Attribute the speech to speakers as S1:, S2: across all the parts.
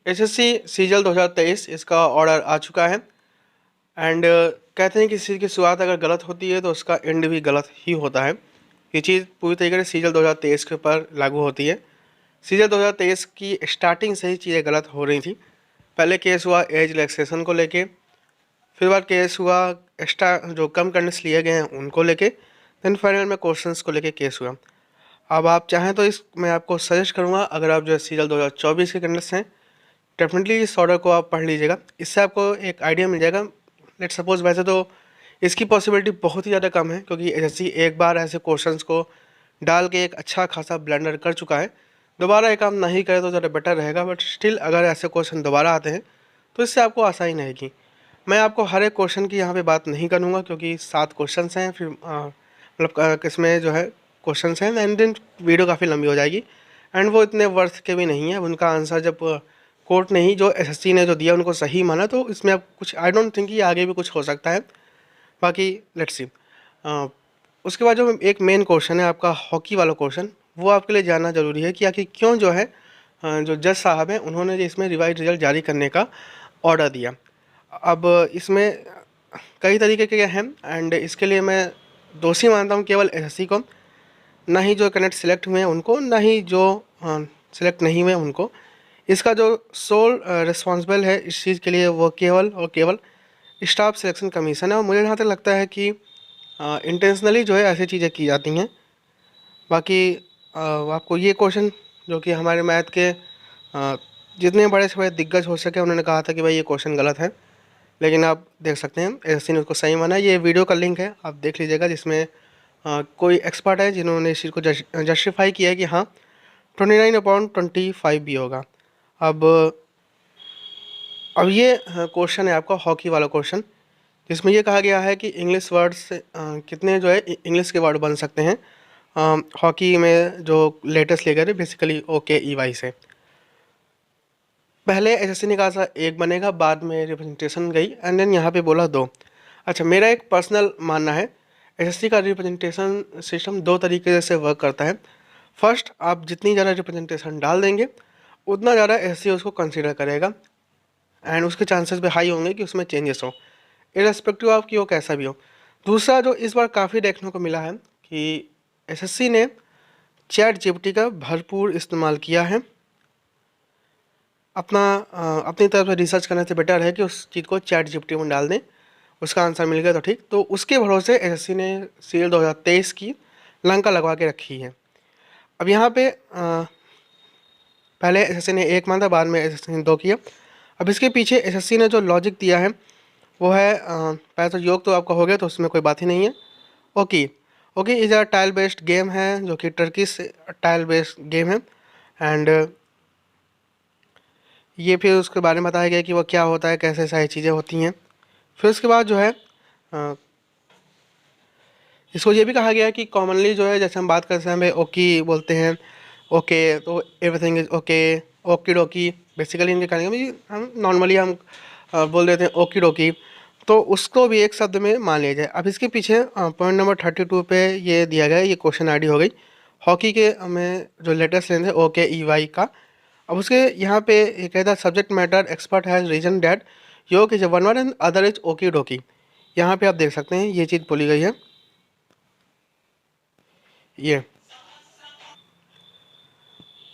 S1: SSC सीजल 2023 इसका order आ चुका है। एंड कहते हैं कि किसी की शुरुआत अगर गलत होती है तो उसका एंड भी गलत ही होता है। ये चीज़ पूरी तरीके से सीजल 2023 के ऊपर लागू होती है। सीजल 2023 की स्टार्टिंग से ही चीज़ें गलत हो रही थी। पहले केस हुआ एज रिलैक्सेशन को लेके, फिर बाद केस हुआ एक्स्ट्रा जो कम करनेस लिए गए हैं उनको लेके, देन फाइनल में क्वेश्चंस को लेके केस हुआ। अब आप चाहें तो इस मैं आपको सजेस्ट करूँगा, अगर आप जो है सीजल 2024 के कैंडिडेट्स हैं, डेफिनेटली इस ऑर्डर को आप पढ़ लीजिएगा। इससे आपको एक आइडिया मिल जाएगा। लेट सपोज वैसे तो इसकी पॉसिबिलिटी बहुत ही ज़्यादा कम है, क्योंकि एसएससी एक बार ऐसे क्वेश्चंस को डाल के एक अच्छा खासा ब्लेंडर कर चुका है। दोबारा ये काम नहीं करे तो ज़्यादा बेटर रहेगा, बट स्टिल अगर ऐसे क्वेश्चन दोबारा आते हैं तो इससे आपको आसानी रहेगी। मैं आपको हर एक क्वेश्चन की यहाँ पे बात नहीं करूँगा, क्योंकि 7 क्वेश्चंस हैं, फिर मतलब इसमें जो है क्वेश्चंस हैं, एंड देन वीडियो काफ़ी लंबी हो जाएगी एंड वो इतने वर्थ के भी नहीं है। उनका आंसर जब कोर्ट ने ही जो एसएससी ने जो दिया उनको सही माना, तो इसमें अब कुछ आई डोंट थिंक कि आगे भी कुछ हो सकता है। बाकी लेट्स सी। उसके बाद जो एक मेन क्वेश्चन है आपका हॉकी वाला क्वेश्चन, वो आपके लिए जानना ज़रूरी है कि आखिर क्यों जो है जो जज साहब हैं उन्होंने इसमें रिवाइज रिजल्ट जारी करने का ऑर्डर दिया। अब इसमें कई तरीके के हैं एंड इसके लिए मैं दोषी मानता हूँ केवल एसएससी को, ना ही जो कैंडिडेट सिलेक्ट हुए हैं उनको, ना ही जो सिलेक्ट नहीं हुए उनको। इसका जो सोल रिस्पॉन्सिबल है इस चीज़ के लिए वो केवल और केवल स्टाफ सिलेक्शन कमीशन है। और मुझे जहाँ तक लगता है कि इंटेंशनली जो है ऐसी चीज़ें की जाती हैं। बाकी आपको ये क्वेश्चन जो कि हमारे मैथ के जितने बड़े से बड़े दिग्गज हो सके उन्होंने कहा था कि भाई ये क्वेश्चन गलत है, लेकिन आप देख सकते हैं एसएससी ने उसको सही माना। ये वीडियो का लिंक है, आप देख लीजिएगा, जिसमें कोई एक्सपर्ट है जिन्होंने इस चीज़ को जस्टिफाई किया है कि हाँ 29/25 भी होगा। अब ये क्वेश्चन है आपका हॉकी वाला क्वेश्चन, जिसमें ये कहा गया है कि इंग्लिश वर्ड से कितने जो है इंग्लिश के वर्ड बन सकते हैं हॉकी में जो लेटेस्ट लेकर है बेसिकली OKEY से। पहले एसएससी ने कहा था एक बनेगा, बाद में रिप्रेजेंटेशन गई एंड देन यहाँ पे बोला 2। अच्छा, मेरा एक पर्सनल मानना है एसएससी का रिप्रेजेंटेशन सिस्टम 2 तरीके से वर्क करता है। फर्स्ट, आप जितनी ज़्यादा रिप्रेजेंटेशन डाल देंगे उतना ज़्यादा एसएससी उसको कंसिडर करेगा एंड उसके चांसेस भी हाई होंगे कि उसमें चेंजेस हो, इरेस्पेक्टिव ऑफ कि वो कैसा भी हो। दूसरा जो इस बार काफ़ी देखने को मिला है कि एसएससी ने चैट जीपीटी का भरपूर इस्तेमाल किया है। अपनी तरफ से रिसर्च करने से बेटर है कि उस चीज़ को चैट जीपीटी में डाल दें, उसका आंसर मिल गया तो ठीक। तो उसके भरोसे एसएससी ने सीएल 2023 की लंका लगवा के रखी है। अब यहाँ पे पहले एसएससी ने 1 माना था, बाद में एसएससी ने 2 किया। अब इसके पीछे एसएससी ने जो लॉजिक दिया है वो है पहले तो योग तो आपका हो गया, तो उसमें कोई बात ही नहीं है। Okay okay is a tile based game है, जो कि टर्किश टाइल बेस्ड गेम है एंड ये फिर उसके बारे में बताया गया कि वो क्या होता है, कैसे सारी चीज़ें होती हैं। फिर उसके बाद जो है इसको ये भी कहा गया है कि कॉमनली जो है जैसे हम बात करते हैं हमें ओकी बोलते हैं, ओके तो everything is okay, Oki डोकी basically इनके कहने का भी हम नॉर्मली हम बोल देते हैं ओकी डोकी, तो उसको भी एक शब्द में मान लिया जाए। अब इसके पीछे पॉइंट नंबर 32 पे ये दिया गया है, ये क्वेश्चन आईडी हो गई हॉकी के हमें जो लेटेस्ट लेंथ है OKEY का। अब उसके यहाँ पे ये कहता है subject matter expert has reason that yoga is one word and other is okey dokey. यहाँ पे आप देख सकते हैं ये चीज़ बोली गई है। ये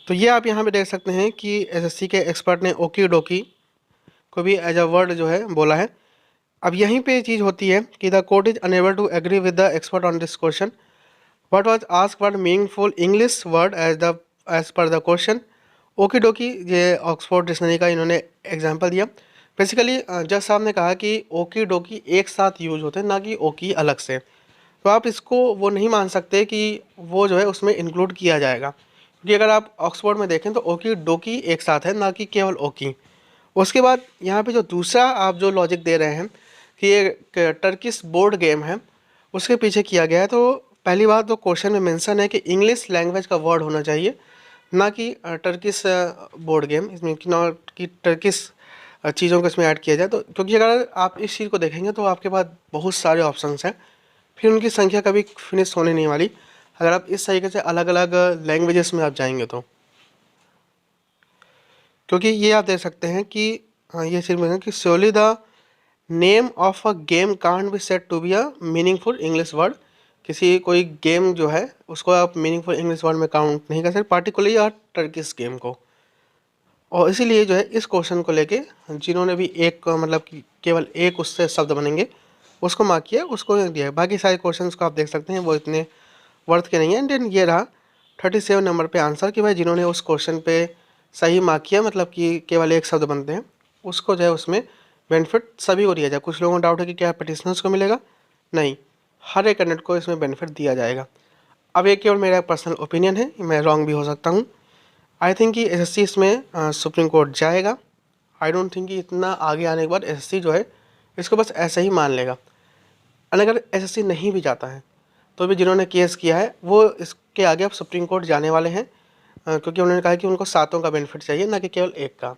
S1: तो ये आप यहाँ पे देख सकते हैं कि एसएससी के एक्सपर्ट ने ओकी डोकी को भी एज अ वर्ड जो है बोला है। अब यहीं पे चीज़ होती है कि the court is unable to agree with the expert on this question, what was asked for meaningful English word as per the question. Okey dokey ये ऑक्सफोर्ड डिक्शनरी का इन्होंने एग्जाम्पल दिया। बेसिकली जज साहब ने कहा कि ओकी डोकी एक साथ यूज होते हैं, ना कि ओकी अलग से। तो आप इसको वो नहीं मान सकते कि वो जो है उसमें इंक्लूड किया जाएगा, क्योंकि अगर आप ऑक्सफोर्ड में देखें तो ओकी डोकी एक साथ है, ना कि केवल ओकी। उसके बाद यहाँ पे जो दूसरा आप जो लॉजिक दे रहे हैं कि ये टर्किश बोर्ड गेम है, उसके पीछे किया गया है। तो पहली बात तो क्वेश्चन में मेंशन है कि इंग्लिश लैंग्वेज का वर्ड होना चाहिए, ना कि टर्किश बोर्ड गेम, इसमें कि नॉट कि टर्किश चीज़ों को इसमें ऐड किया जाए। तो क्योंकि अगर आप इस चीज़ को देखेंगे तो आपके पास बहुत सारे ऑप्शंस हैं, फिर उनकी संख्या कभी फिनिश होने नहीं वाली अगर आप इस तरीके से अलग अलग लैंग्वेजेस में आप जाएंगे तो। क्योंकि ये आप देख सकते हैं कि ये चीज़ में है कि solely the name of a game can't be said to be a meaningful English word. किसी कोई गेम जो है उसको आप मीनिंगफुल इंग्लिश वर्ड में काउंट नहीं कर सकते, पार्टिकुलरली और टर्किश गेम को। और इसीलिए जो है इस क्वेश्चन को लेके जिन्होंने भी एक मतलब कि केवल एक उससे शब्द बनेंगे उसको मार्क किया, उसको दिया है। बाकी सारे क्वेश्चंस को आप देख सकते हैं वो इतने वर्थ के नहीं है। एंड देन ये रहा 37 नंबर पे आंसर कि भाई जिन्होंने उस क्वेश्चन पे सही मार्क किया, मतलब कि केवल एक शब्द बनते हैं, उसको जो है उसमें बेनिफिट सभी को दिया जाए। कुछ लोगों को डाउट है कि क्या पेटिशनर्स को मिलेगा, नहीं, हर एक कैंडिडेट को इसमें बेनिफिट दिया जाएगा। अब ये केवल मेरा पर्सनल ओपिनियन है, मैं रॉन्ग भी हो सकता हूँ। आई थिंक कि एसएससी इसमें सुप्रीम कोर्ट जाएगा। आई डोंट थिंक कि इतना आगे आने के बाद एसएससी जो है इसको बस ऐसे ही मान लेगा। और अगर एसएससी नहीं भी जाता है तो भी जिन्होंने केस किया है वो इसके आगे अब सुप्रीम कोर्ट जाने वाले हैं, क्योंकि उन्होंने कहा कि उनको सातों का बेनिफिट चाहिए, ना कि केवल एक का।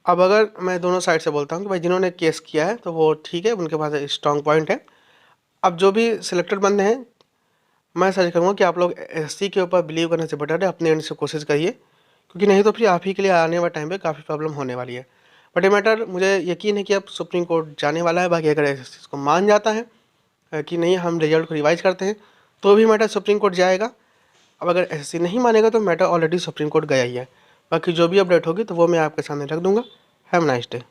S1: अब अगर मैं दोनों साइड से बोलता हूँ कि भाई जिन्होंने केस किया है तो वो ठीक है, उनके पास स्ट्रॉन्ग पॉइंट है। अब जो भी सिलेक्टेड बंदे हैं, मैं सजेस्ट करूँगा कि आप लोग एसएससी के ऊपर बिलीव करने से बेटर है अपने एंड से कोशिश करिए, क्योंकि नहीं तो फिर आप ही के लिए आने वाले टाइम पे काफ़ी प्रॉब्लम होने वाली है। बट ये मैटर मुझे यकीन है कि अब सुप्रीम कोर्ट जाने वाला है। बाकी अगर एसएससी इसको मान जाता है कि नहीं हम रिजल्ट को रिवाइज करते हैं, तो भी मैटर सुप्रीम कोर्ट जाएगा। अब अगर एसएससी नहीं मानेगा तो मैटर ऑलरेडी सुप्रीम कोर्ट गया ही है। बाकी जो भी अपडेट होगी तो वो मैं आपके सामने रख दूंगा। Have nice day.